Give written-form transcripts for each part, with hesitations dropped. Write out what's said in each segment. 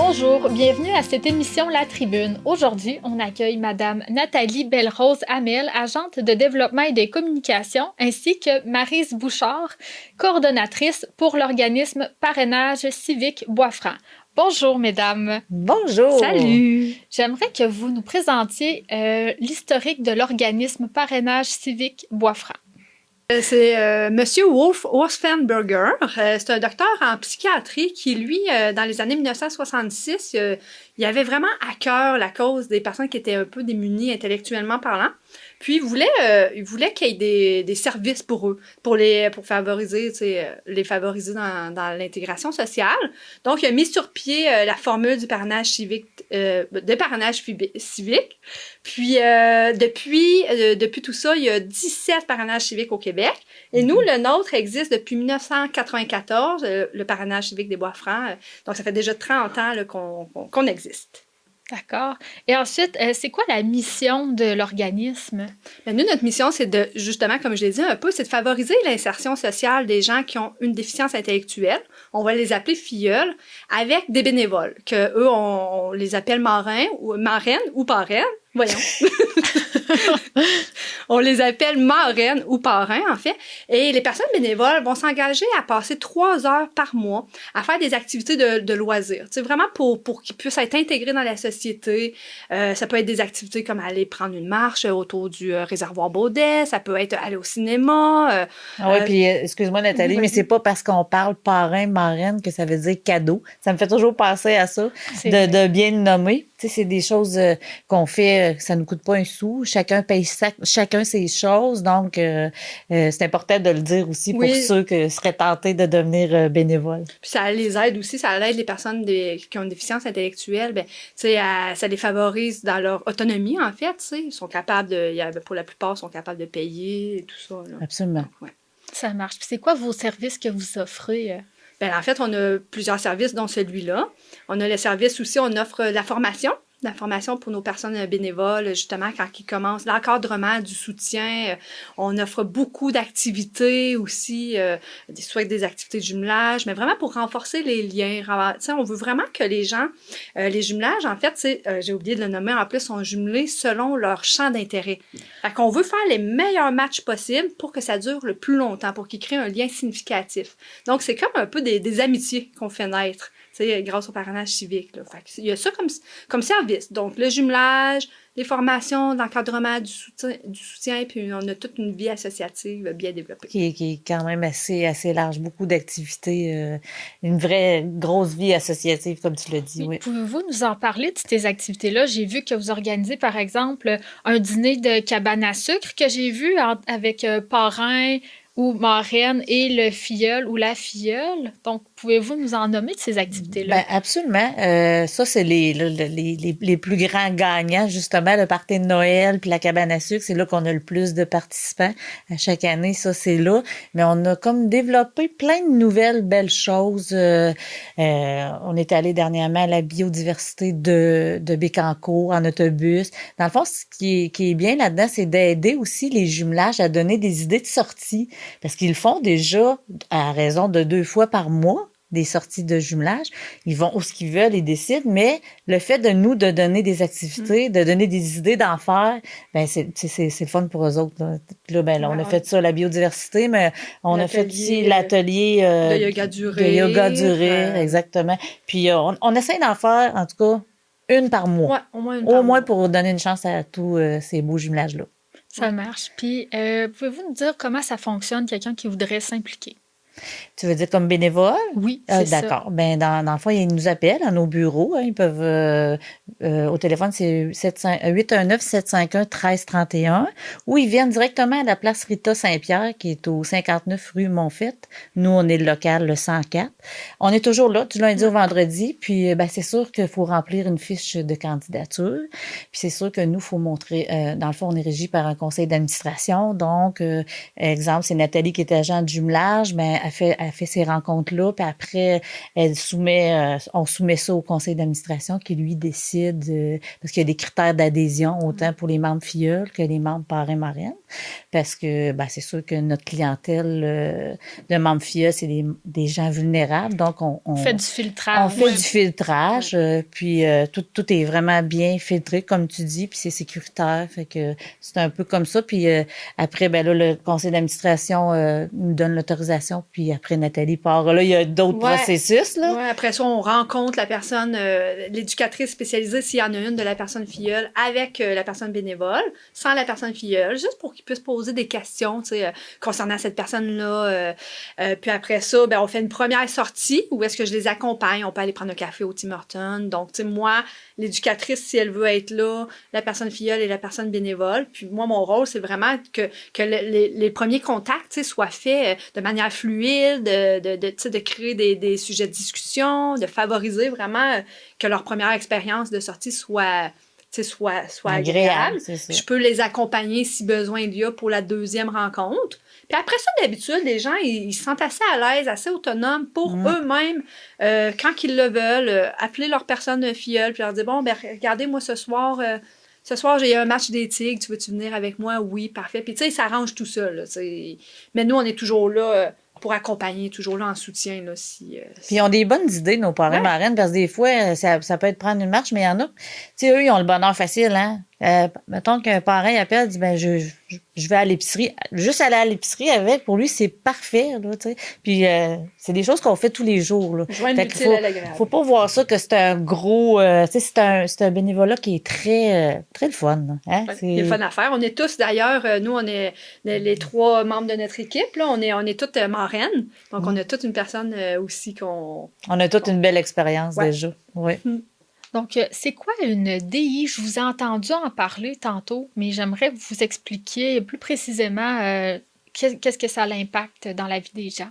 Bonjour, bienvenue à cette émission La Tribune. Aujourd'hui, on accueille Madame Nathalie Belle-Rose-Hamel, agente de développement et des communications, ainsi que Maryse Bouchard, coordonnatrice pour l'organisme Parrainage civique Bois-Franc. Bonjour, mesdames. Bonjour. Salut. J'aimerais que vous nous présentiez l'historique de l'organisme Parrainage civique Bois-Franc. C'est Monsieur Wolfenberger. C'est un docteur en psychiatrie qui, lui, dans les années 1966, il avait vraiment à cœur la cause des personnes qui étaient un peu démunies intellectuellement parlant. Puis il voulait qu'il y ait des services pour eux, pour favoriser, les favoriser dans l'intégration sociale. Donc, il a mis sur pied la formule du parrainage civique, civique. Puis, depuis tout ça, il y a 17 parrainages civiques au Québec. Et nous, le nôtre existe depuis 1994, le parrainage civique des Bois-Francs. Donc, ça fait déjà 30 ans là, qu'on existe. D'accord. Et ensuite, c'est quoi la mission de l'organisme? Bien, nous, notre mission, c'est de, justement, comme je l'ai dit un peu, c'est de favoriser l'insertion sociale des gens qui ont une déficience intellectuelle. On va les appeler filleuls, avec des bénévoles, que eux, on les appelle marraines ou parraines. Voyons. On les appelle marraines ou parrains, en fait. Et les personnes bénévoles vont s'engager à passer 3 heures par mois à faire des activités de loisirs. C'est vraiment pour qu'ils puissent être intégrés dans la société. Ça peut être des activités comme aller prendre une marche autour du réservoir Baudet. Ça peut être aller au cinéma. Oui, puis excuse-moi Nathalie, mais c'est pas parce qu'on parle parrain, marraine que ça veut dire cadeau. Ça me fait toujours penser à ça, de bien le nommer. Tu sais, c'est des choses qu'on fait, ça nous coûte pas un sou. Chacun paye chacun ses choses. Donc, c'est important de le dire aussi pour ceux qui seraient tentés de devenir bénévoles. Puis ça les aide aussi, ça aide les personnes qui ont une déficience intellectuelle. Ben, tu sais, ça les favorise dans leur autonomie, en fait. Tu sais, ils sont capables pour la plupart, ils sont capables de payer et tout ça. Là. Absolument. Donc, ouais. Ça marche. Puis c'est quoi vos services que vous offrez? Ben, en fait, on a plusieurs services, dont celui-là. On a le service aussi, on offre la formation pour nos personnes bénévoles, justement, quand ils commencent, l'encadrement, du soutien. On offre beaucoup d'activités aussi, soit des activités de jumelage, mais vraiment pour renforcer les liens. On veut vraiment que les gens, les jumelages, en fait, j'ai oublié de le nommer, en plus, sont jumelés selon leur champ d'intérêt. Fait qu'on veut faire les meilleurs matchs possibles pour que ça dure le plus longtemps, pour qu'ils créent un lien significatif. Donc, c'est comme un peu des amitiés qu'on fait naître. Grâce au parrainage civique. Là. Fait il y a ça comme service. Donc, le jumelage, les formations d'encadrement du soutien, puis on a toute une vie associative bien développée. Qui est quand même assez large. Beaucoup d'activités, une vraie grosse vie associative, comme tu l'as dit. Oui. Pouvez-vous nous en parler de ces activités-là? J'ai vu que vous organisez, par exemple, un dîner de cabane à sucre que j'ai vu avec parrain ou marraine et le filleul ou la filleule. Donc, pouvez-vous nous en nommer de ces activités-là? Bien, absolument. Ça, c'est les plus grands gagnants, justement, le party de Noël puis la cabane à sucre. C'est là qu'on a le plus de participants. À chaque année, ça, c'est là. Mais on a comme développé plein de nouvelles belles choses. On est allé dernièrement à la biodiversité de Bécancour en autobus. Dans le fond, ce qui est bien là-dedans, c'est d'aider aussi les jumelages à donner des idées de sortie. Parce qu'ils font déjà à raison de 2 fois par mois des sorties de jumelage. Ils vont où ce qu'ils veulent, ils décident, mais le fait de nous de donner des activités, de donner des idées d'en faire, ben c'est le fun pour eux autres. Là, on a fait ça, la biodiversité, mais on a fait aussi l'atelier de yoga duré. Exactement. Puis on essaie d'en faire, en tout cas, une par mois. Ouais, au moins pour donner une chance à tous ces beaux jumelages-là. Ça marche. Puis, pouvez-vous nous dire comment ça fonctionne, quelqu'un qui voudrait s'impliquer? Tu veux dire comme bénévole? Oui, c'est d'accord. ça. Ben dans le fond, ils nous appellent à nos bureaux. Ils peuvent, au téléphone, c'est 819-751-1331, ou ils viennent directement à la place Rita Saint-Pierre, qui est au 59 rue Montfaite. Nous, on est le local, le 104. On est toujours là, du lundi au vendredi. Puis, c'est sûr qu'il faut remplir une fiche de candidature. Puis, c'est sûr que nous, il faut montrer, dans le fond, on est régi par un conseil d'administration. Donc, exemple, c'est Nathalie qui est agent de jumelage, ben elle fait ces rencontres-là, puis après, on soumet ça au conseil d'administration qui, lui, décide, parce qu'il y a des critères d'adhésion, autant pour les membres filleuls que les membres parrains-marraines. parce que c'est sûr que notre clientèle de membres FIA, c'est des gens vulnérables, donc On fait du filtrage. on fait du filtrage, puis tout est vraiment bien filtré, comme tu dis, puis c'est sécuritaire, fait que c'est un peu comme ça, puis après, là, le conseil d'administration nous donne l'autorisation, puis après, Nathalie part. Là, il y a d'autres processus, là. Ouais, après ça, on rencontre la personne, l'éducatrice spécialisée, s'il y en a une de la personne filleule, avec la personne bénévole, sans la personne filleule, juste pour qu'ils puissent poser des questions, tu sais, concernant cette personne-là. Puis après ça, on fait une première sortie où est-ce que je les accompagne. On peut aller prendre un café au Tim Hortons. Donc, tu sais, moi, l'éducatrice, si elle veut être là, la personne filleule et la personne bénévole. Puis moi, mon rôle, c'est vraiment que les premiers contacts, tu sais, soient faits de manière fluide, de créer des sujets de discussion, de favoriser vraiment que leur première expérience de sortie soit agréable. Je peux les accompagner si besoin il y a pour la deuxième rencontre. Puis après ça, d'habitude, les gens, ils se sentent assez à l'aise, assez autonomes pour eux-mêmes, quand ils le veulent, appeler leur personne filleule, puis leur dire, bon, regardez, moi, ce soir, j'ai un match des Tigres, tu veux-tu venir avec moi? Oui, parfait. Puis, tu sais, ils s'arrangent tout ça, là, mais nous, on est toujours là pour accompagner, toujours là en soutien, là, si... Puis ils ont des bonnes idées, nos parrains marraines, parce que des fois, ça peut être prendre une marche, mais il y en a, tu sais, eux, ils ont le bonheur facile, hein. Mettons qu'un parrain appelle, dit, je vais à l'épicerie. Juste aller à l'épicerie avec, pour lui, c'est parfait, là, tu sais. Puis c'est des choses qu'on fait tous les jours, là. Joindre l'utile à l'agréable. Faut pas voir ça que c'est un gros, tu sais, c'est un bénévolat qui est très, très le fun, là, hein. C'est le fun à faire. On est tous, d'ailleurs, nous, on est les 3 membres de notre équipe, là, on est toutes marraines. Donc, on a toute une personne aussi qu'on... On a toute une belle expérience déjà, oui. Donc, c'est quoi une DI? Je vous ai entendu en parler tantôt, mais j'aimerais vous expliquer plus précisément qu'est-ce que ça a l'impact dans la vie des gens.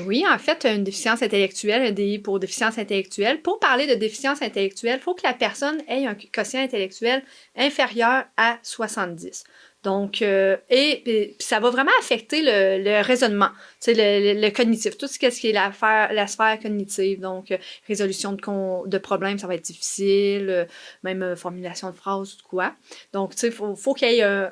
Oui, en fait, une déficience intellectuelle, un DI pour déficience intellectuelle. Pour parler de déficience intellectuelle, il faut que la personne ait un quotient intellectuel inférieur à 70. Donc, puis ça va vraiment affecter le raisonnement, tu sais, le cognitif, tout ce qui est la sphère cognitive. Donc, résolution de problèmes, ça va être difficile, même formulation de phrases ou de quoi. Donc, tu sais, faut qu'il y ait un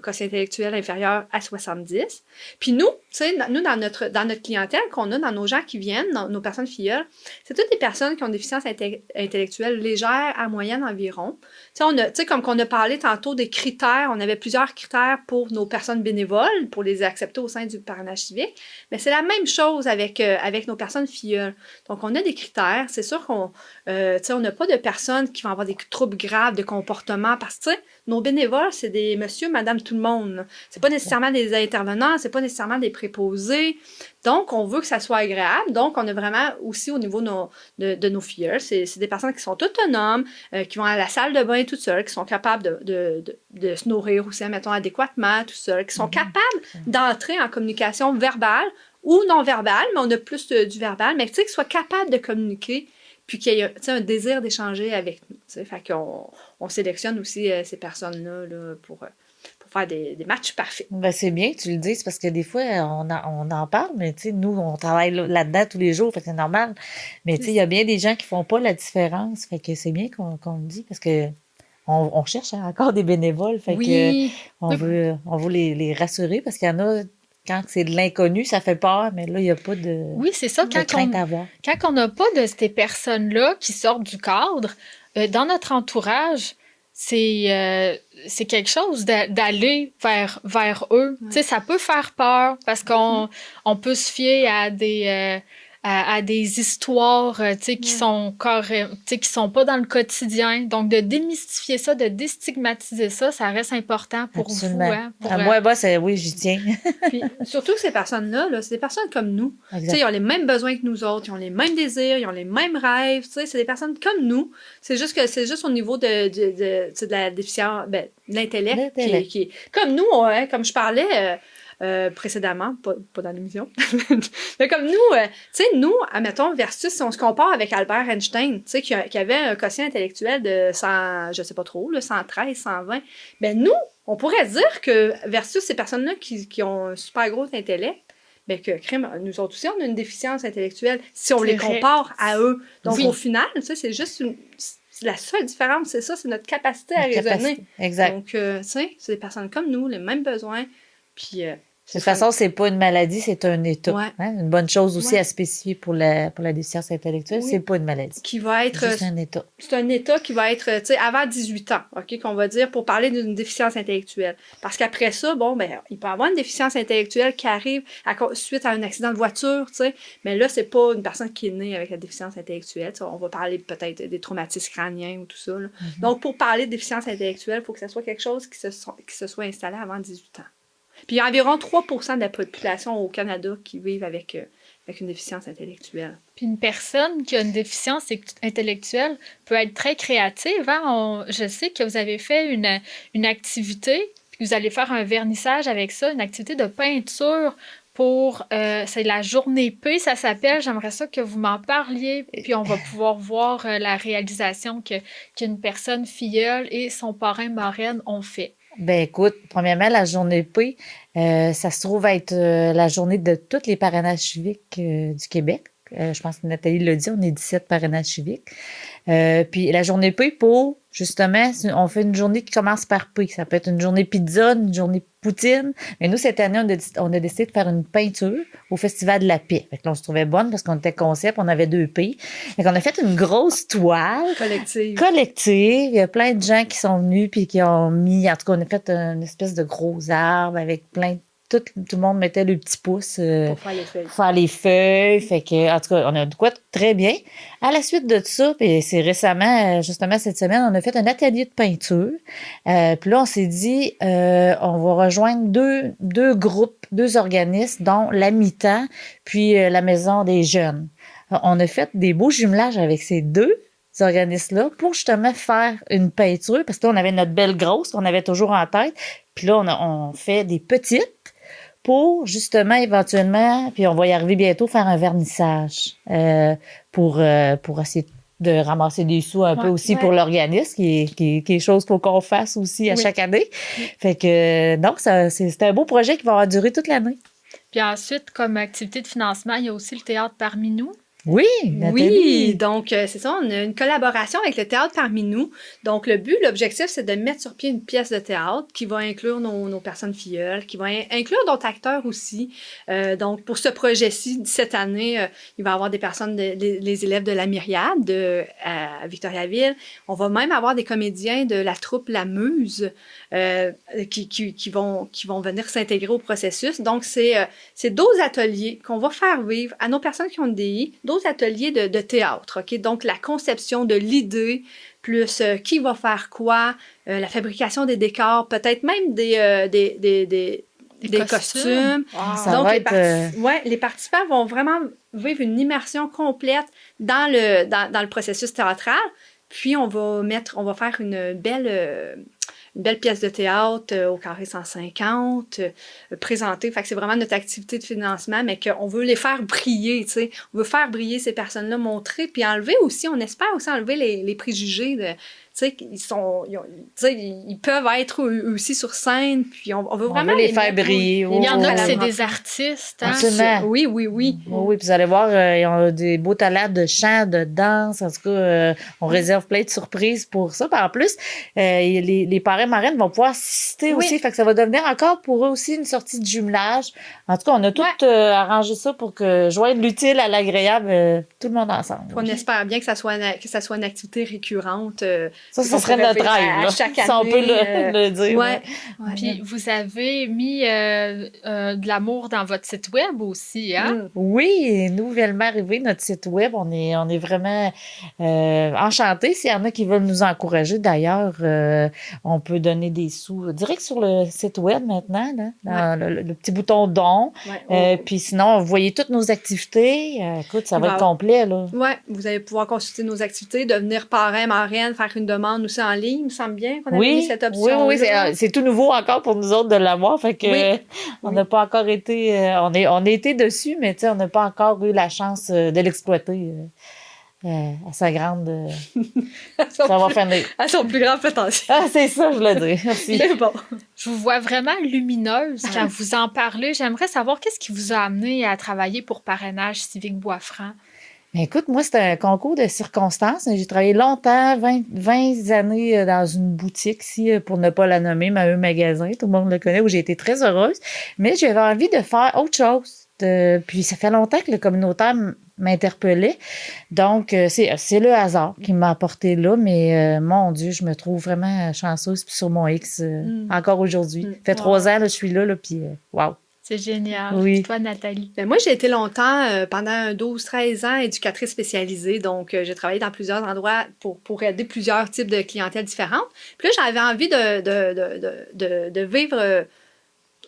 quotient intellectuel inférieur à 70. Puis nous, tu sais, nous, dans notre clientèle qu'on a, dans nos gens qui viennent, dans nos personnes filleules, c'est toutes des personnes qui ont une déficience intellectuelle légère à moyenne environ. Tu sais, comme qu'on a parlé tantôt des critères, on avait plusieurs critères pour nos personnes bénévoles, pour les accepter au sein du parrainage civique, mais c'est la même chose avec nos personnes filleules. Donc, on a des critères. C'est sûr qu'on on n'a pas de personnes qui vont avoir des troubles graves de comportement parce que, nos bénévoles, c'est des monsieur, madame, tout le monde. C'est pas nécessairement des intervenants, c'est pas nécessairement des préposés. Donc, on veut que ça soit agréable. Donc, on a vraiment aussi au niveau de nos filleuls, c'est des personnes qui sont autonomes, qui vont à la salle de bain toutes seules, qui sont capables de se nourrir aussi, mettons, adéquatement, tout seules, qui sont capables d'entrer en communication verbale ou non verbale, mais on a plus du verbal, mais tu sais, qu'ils soient capables de communiquer puis qu'il y ait un désir d'échanger avec nous. T'sais. Fait qu'on sélectionne aussi ces personnes-là là, pour faire des matchs parfaits. C'est bien que tu le dises parce que des fois, on en parle, mais tu sais, nous, on travaille là-dedans tous les jours, fait que c'est normal. Mais tu sais, il y a bien des gens qui font pas la différence, fait que c'est bien qu'on le dit parce que on cherche encore des bénévoles, fait que on veut les rassurer parce qu'il y en a. Quand c'est de l'inconnu, ça fait peur, mais là, il n'y a pas de, c'est ça, crainte à avoir. Quand on n'a pas de ces personnes-là qui sortent du cadre, dans notre entourage, c'est quelque chose d'aller vers eux. Tu sais, ça peut faire peur parce qu'on peut se fier à des histoires qui sont qui sont pas dans le quotidien. Donc, de démystifier ça, de déstigmatiser ça, ça reste important pour Absolument. vous. Hein, moi, oui, j'y tiens. Puis, surtout que ces personnes-là, c'est des personnes comme nous. Ils ont les mêmes besoins que nous autres, ils ont les mêmes désirs, ils ont les mêmes rêves. C'est des personnes comme nous. C'est juste au niveau de la déficience, de l'intellect qui est... Comme nous, comme je parlais... précédemment, pas dans l'émission. Mais comme nous, tu sais, nous, admettons, versus si on se compare avec Albert Einstein, tu sais, qui avait un quotient intellectuel de 100, je sais pas trop, 113, 120, ben nous, on pourrait dire que versus ces personnes-là qui ont un super gros intellect, ben que nous autres aussi, on a une déficience intellectuelle si on les compare à eux. Donc, au final, tu sais, c'est juste La seule différence, c'est ça, c'est notre capacité à raisonner. Exact. Donc, tu sais, c'est des personnes comme nous, les mêmes besoins. Puis, de toute façon, c'est pas une maladie, c'est un état. Ouais. Hein? Une bonne chose aussi Ouais. à spécifier pour la déficience intellectuelle, Oui. c'est pas une maladie. Qui va être. C'est juste un état. C'est un état qui va être, tu sais, avant 18 ans, OK, qu'on va dire pour parler d'une déficience intellectuelle. Parce qu'après ça, bon, ben, il peut y avoir une déficience intellectuelle qui arrive suite à un accident de voiture, tu sais. Mais là, c'est pas une personne qui est née avec la déficience intellectuelle. Tu sais, on va parler peut-être des traumatismes crâniens ou tout ça, là. Donc, pour parler de déficience intellectuelle, il faut que ce soit quelque chose qui se soit installé avant 18 ans. Puis il y a environ 3% de la population au Canada qui vivent avec une déficience intellectuelle. Puis une personne qui a une déficience intellectuelle peut être très créative. Hein? Je sais que vous avez fait une activité, puis vous allez faire un vernissage avec ça, une activité de peinture pour... c'est la journée P, ça s'appelle. J'aimerais ça que vous m'en parliez, puis on va pouvoir voir la réalisation qu'une personne filleule et son parrain marraine ont fait. Ben écoute, premièrement, la journée P, ça se trouve être la journée de tous les parrainages civiques du Québec. Je pense que Nathalie l'a dit, on est 17 parrainages civiques. Puis la journée P, pour, justement, on fait une journée qui commence par P. Ça peut être une journée pizza, une journée poutine. Mais nous, cette année, on a décidé de faire une peinture au Festival de la paix. Fait que là, on se trouvait bonne parce qu'on était concept, on avait 2 P. Fait qu'on a fait une grosse toile collective. Il y a plein de gens qui sont venus puis qui ont mis, en tout cas, on a fait une espèce de gros arbre avec plein de tout le monde mettait le petit pouce pour faire les feuilles. Faire les feuilles. Fait que, en tout cas, on a de quoi de très bien. À la suite de ça, puis c'est récemment, justement cette semaine, on a fait un atelier de peinture. Puis là, on s'est dit, on va rejoindre deux groupes, 2 organismes, dont la Mi-temps, puis la Maison des jeunes. On a fait des beaux jumelages avec ces 2 organismes-là pour justement faire une peinture, parce que là, on avait notre belle grosse qu'on avait toujours en tête. Puis là, on fait des petites pour justement éventuellement, puis on va y arriver bientôt, faire un vernissage pour essayer de ramasser des sous un peu aussi pour l'organisme, qui est chose qu'on fasse aussi à chaque année. Fait que donc, c'est un beau projet qui va durer toute l'année. Puis ensuite, comme activité de financement, il y a aussi le théâtre parmi nous. Oui, Nathalie. Oui, donc c'est ça, on a une collaboration avec le théâtre parmi nous. Donc l'objectif, c'est de mettre sur pied une pièce de théâtre qui va inclure nos personnes filleules, qui va inclure d'autres acteurs aussi. Donc pour ce projet-ci, cette année, il va y avoir des personnes, les élèves de la Myriade à Victoriaville. On va même avoir des comédiens de la troupe La Muse qui vont venir s'intégrer au processus. Donc c'est 12 ateliers qu'on va faire vivre à nos personnes qui ont une DI, d'autres ateliers de théâtre, OK? Donc, la conception de l'idée, plus qui va faire quoi, la fabrication des décors, peut-être même des costumes. Wow. Donc, va les participants vont vraiment vivre une immersion complète dans le processus théâtral. Puis, on va faire une belle pièce de théâtre au carré 150, présentée. Fait que c'est vraiment notre activité de financement, mais qu'on veut les faire briller, tu sais. On veut faire briller ces personnes-là, montrer, puis enlever aussi, on espère aussi enlever les préjugés de... Tu sais, ils peuvent être eux aussi sur scène, puis on veut vraiment les faire briller. Il y en a qui c'est des artistes. Hein? Absolument. Oui. Oui, puis vous allez voir, ils ont des beaux talents de chant, de danse. En tout cas, on réserve plein de surprises pour ça. Puis en plus, les parrains marraines vont pouvoir assister aussi. Fait que ça va devenir encore pour eux aussi une sortie de jumelage. En tout cas, on a tout arrangé ça pour que joindre l'utile à l'agréable, tout le monde ensemble. On espère bien que ça soit une activité récurrente. Ça serait notre rêve, chaque année. Si on peut le dire. Ouais. Puis vous avez mis de l'amour dans votre site web aussi, hein? Oui, nouvellement arrivé notre site web. On est vraiment enchantés. S'il y en a qui veulent nous encourager, d'ailleurs, on peut donner des sous direct sur le site web maintenant, là, dans le petit bouton don. Puis sinon, vous voyez toutes nos activités. Écoute, ça va être complet, là. Oui, vous allez pouvoir consulter nos activités, devenir parrain, marraine, faire une demande aussi en ligne. Il me semble bien qu'on avait mis cette option. Oui, c'est tout nouveau encore pour nous autres de l'avoir. Fait que on n'a pas encore été... on a été dessus, mais on n'a pas encore eu la chance de l'exploiter à sa grande... ça va finir. À son plus grand potentiel. Ah, c'est ça, je voulais dire. Merci. C'est bon. Je vous vois vraiment lumineuse quand vous en parlez. J'aimerais savoir qu'est-ce qui vous a amené à travailler pour Parrainage civique Bois-Franc. Mais écoute, moi, c'était un concours de circonstances. J'ai travaillé longtemps, 20 années dans une boutique ici, pour ne pas la nommer, Maheu Magasin, tout le monde le connaît, où j'ai été très heureuse. Mais j'avais envie de faire autre chose. Puis ça fait longtemps que le communautaire m'interpellait. Donc, c'est le hasard qui m'a apporté là. Mais mon Dieu, je me trouve vraiment chanceuse sur mon X encore aujourd'hui. Ça fait 3 ans, là, je suis là puis wow. C'est génial. Oui. Et toi, Nathalie? Ben moi, j'ai été longtemps, pendant 12-13 ans, éducatrice spécialisée. Donc, j'ai travaillé dans plusieurs endroits pour aider plusieurs types de clientèles différentes. Puis là, j'avais envie de vivre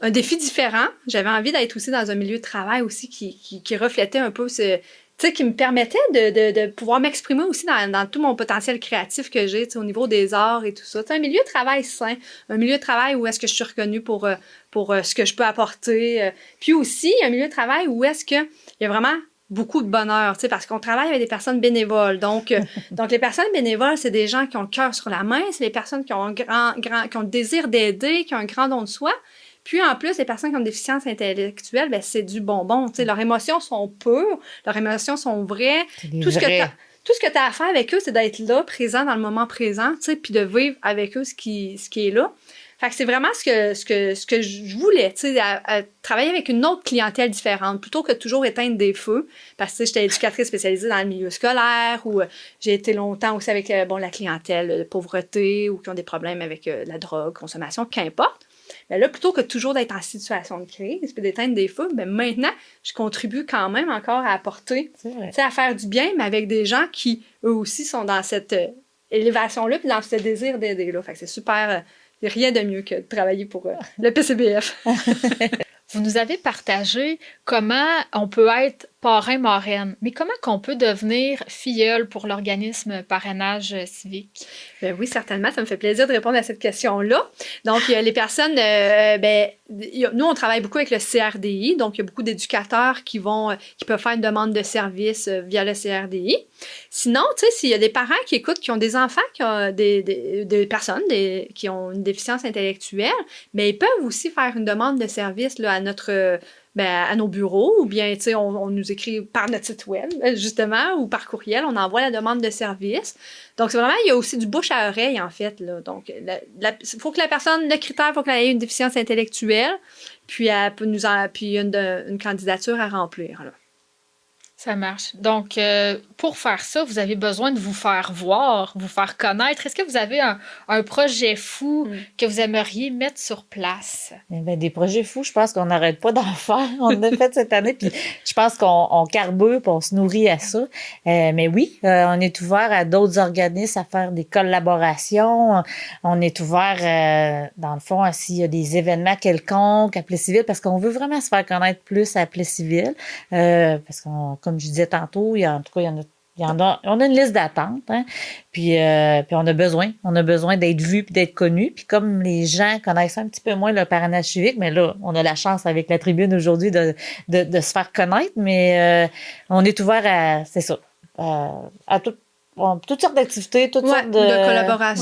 un défi différent. J'avais envie d'être aussi dans un milieu de travail aussi qui reflétait un peu tu sais, qui me permettait de pouvoir m'exprimer aussi dans tout mon potentiel créatif que j'ai, tu sais, au niveau des arts et tout ça. Tu sais, un milieu de travail sain, un milieu de travail où est-ce que je suis reconnue pour ce que je peux apporter. Puis aussi, un milieu de travail où est-ce que il y a vraiment beaucoup de bonheur, tu sais, parce qu'on travaille avec des personnes bénévoles. Donc les personnes bénévoles, c'est des gens qui ont le cœur sur la main, c'est des personnes qui ont qui ont le désir d'aider, qui ont un grand don de soi. Puis en plus, les personnes qui ont une déficience intellectuelle, ben c'est du bonbon. Tu sais, leurs émotions sont pures, leurs émotions sont vraies. Tout ce que tu as à faire avec eux, c'est d'être là, présent dans le moment présent, tu sais, puis de vivre avec eux ce qui est là. Fait que c'est vraiment ce que je voulais, tu sais, à travailler avec une autre clientèle différente, plutôt que de toujours éteindre des feux, parce que j'étais éducatrice spécialisée dans le milieu scolaire, ou j'ai été longtemps aussi avec la clientèle de pauvreté, ou qui ont des problèmes avec la drogue, consommation, qu'importe. Mais là, plutôt que toujours d'être en situation de crise puis d'éteindre des feux, ben maintenant, je contribue quand même encore à apporter, tu sais, à faire du bien, mais avec des gens qui, eux aussi, sont dans cette élévation-là puis dans ce désir d'aider-là. Fait que c'est super, il n'y a rien de mieux que de travailler pour le PCBF. Vous nous avez partagé comment on peut être parrain-marraine, mais comment qu'on peut devenir filleule pour l'organisme Parrainage civique? Ben oui, certainement. Ça me fait plaisir de répondre à cette question-là. Donc, il y a les personnes, nous, on travaille beaucoup avec le CRDI. Donc, il y a beaucoup d'éducateurs qui peuvent faire une demande de service via le CRDI. Sinon, tu sais, s'il y a des parents qui écoutent, qui ont des enfants, qui ont des personnes qui ont une déficience intellectuelle, mais ils peuvent aussi faire une demande de service là, à nos bureaux, ou bien, tu sais, on nous écrit par notre site web, justement, ou par courriel, on envoie la demande de service. Donc, c'est vraiment, il y a aussi du bouche à oreille, en fait, là. Donc, il faut que la personne, le critère, il faut qu'elle ait une déficience intellectuelle, puis elle peut puis une candidature à remplir, là. Ça marche. Donc, pour faire ça, vous avez besoin de vous faire voir, vous faire connaître. Est-ce que vous avez un projet fou que vous aimeriez mettre sur place? Eh bien, des projets fous, je pense qu'on n'arrête pas d'en faire. On en a fait cette année, puis je pense qu'on carbure, puis on se nourrit à ça. Mais oui, on est ouvert à d'autres organismes à faire des collaborations. On est ouvert, dans le fond, s'il y a des événements quelconques à Plessisville, parce qu'on veut vraiment se faire connaître plus à Plessisville. Parce qu'on, comme je disais tantôt, il y en a, on a une liste d'attente, hein? Puis on a besoin d'être vu puis d'être connu. Puis comme les gens connaissent un petit peu moins le parrainage civique, mais là, on a la chance avec la tribune aujourd'hui de se faire connaître, mais on est ouvert à toutes sortes d'activités, toutes sortes de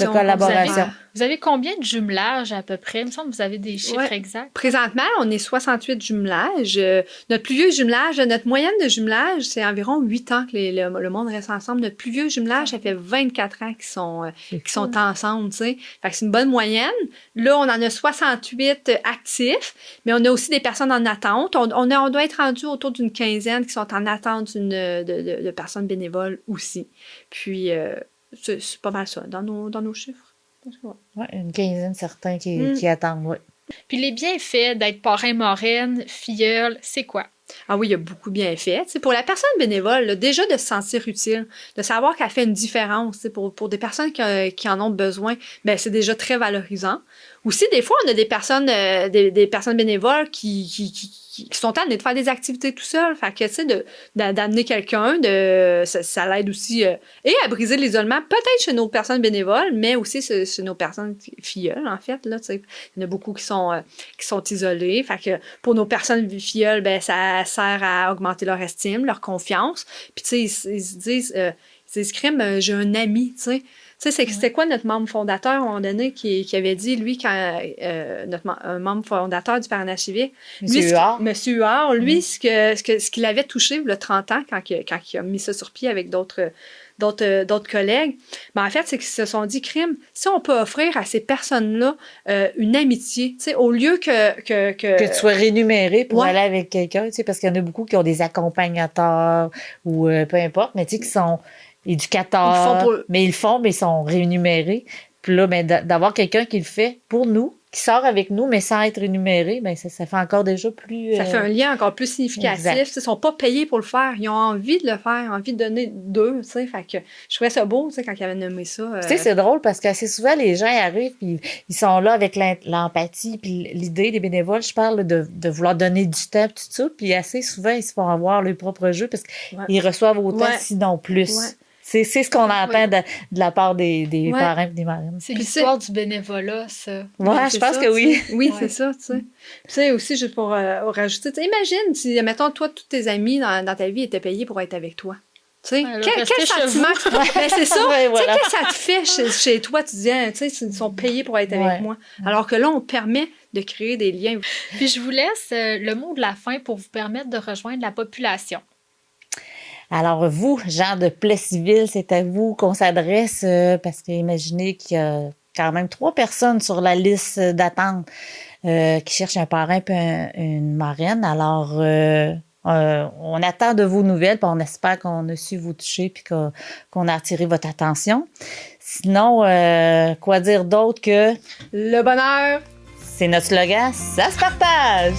collaborations. Vous avez combien de jumelages à peu près? Il me semble que vous avez des chiffres exacts. Présentement, on est 68 jumelages. Notre plus vieux jumelage, notre moyenne de jumelage, c'est environ 8 ans que le monde reste ensemble. Notre plus vieux jumelage, ça fait 24 ans qu'ils sont ensemble, tu sais. Fait que c'est une bonne moyenne. Là, on en a 68 actifs, mais on a aussi des personnes en attente. On doit être rendu autour d'une quinzaine qui sont en attente de personnes bénévoles aussi. Puis, c'est pas mal ça, dans nos chiffres. Oui, une quinzaine certains qui attendent, oui. Puis les bienfaits d'être parrain-marraine, filleule, c'est quoi? Ah oui, il y a beaucoup de bienfaits. C'est pour la personne bénévole, là, déjà de se sentir utile, de savoir qu'elle fait une différence pour des personnes qui en ont besoin, ben c'est déjà très valorisant. Aussi, des fois, on a des personnes bénévoles qui sont tannées de faire des activités tout seul. Fait que, tu sais, d'amener quelqu'un, ça l'aide aussi et à briser l'isolement, peut-être chez nos personnes bénévoles, mais aussi chez nos personnes filleules, en fait. Là, tu sais, il y en a beaucoup qui sont isolées. Fait que pour nos personnes filleules, ben ça sert à augmenter leur estime, leur confiance. Puis, tu sais, ils se disent, crème, j'ai un ami, tu sais. Tu sais, c'était quoi notre membre fondateur à un moment donné qui avait dit, lui, quand un membre fondateur du Parana civique, Monsieur Huard. Monsieur Huard, lui, ce qu'il avait touché il y a 30 ans, quand il a mis ça sur pied avec d'autres collègues, en fait, c'est qu'ils se sont dit, crime, si on peut offrir à ces personnes-là une amitié, tu sais, au lieu que tu sois rémunéré pour Ouais. aller avec quelqu'un, tu sais, parce qu'il y en a beaucoup qui ont des accompagnateurs ou peu importe, mais tu sais, qui sont éducateurs, mais ils sont rémunérés. Puis là, d'avoir quelqu'un qui le fait pour nous, qui sort avec nous, mais sans être rémunéré, ça fait encore déjà plus... Ça fait un lien encore plus significatif. Ils ne sont pas payés pour le faire. Ils ont envie de le faire, envie de donner d'eux. Fait que je trouvais ça beau quand ils avaient nommé ça. Tu sais, c'est drôle parce qu'assez souvent, les gens arrivent puis ils sont là avec l'empathie puis l'idée des bénévoles. Je parle de vouloir donner du temps, tout ça. Puis assez souvent, ils se font avoir leur propre jeu parce qu'ils reçoivent autant, sinon plus. Ouais. C'est ce qu'on entend de la part des parrains et des marraines. C'est l'histoire du bénévolat, ça. Ouais, je pense que oui. Oui, c'est ça, tu sais. Tu sais, aussi, juste pour rajouter, imagine si, mettons, toi, tous tes amis dans ta vie étaient payés pour être avec toi. Tu sais, quel sentiment... c'est ça. Ouais, voilà. Qu'est-ce que ça te fait chez toi? Tu dis, tu sais, ils sont payés pour être avec moi. Alors que là, on permet de créer des liens. Puis je vous laisse le mot de la fin pour vous permettre de rejoindre la population. Alors, vous, gens de Plessisville, c'est à vous qu'on s'adresse parce que imaginez qu'il y a quand même 3 personnes sur la liste d'attente qui cherchent un parrain et une marraine. Alors, on attend de vos nouvelles puis on espère qu'on a su vous toucher puis qu'on a attiré votre attention. Sinon, quoi dire d'autre que... Le bonheur! C'est notre slogan, ça se partage!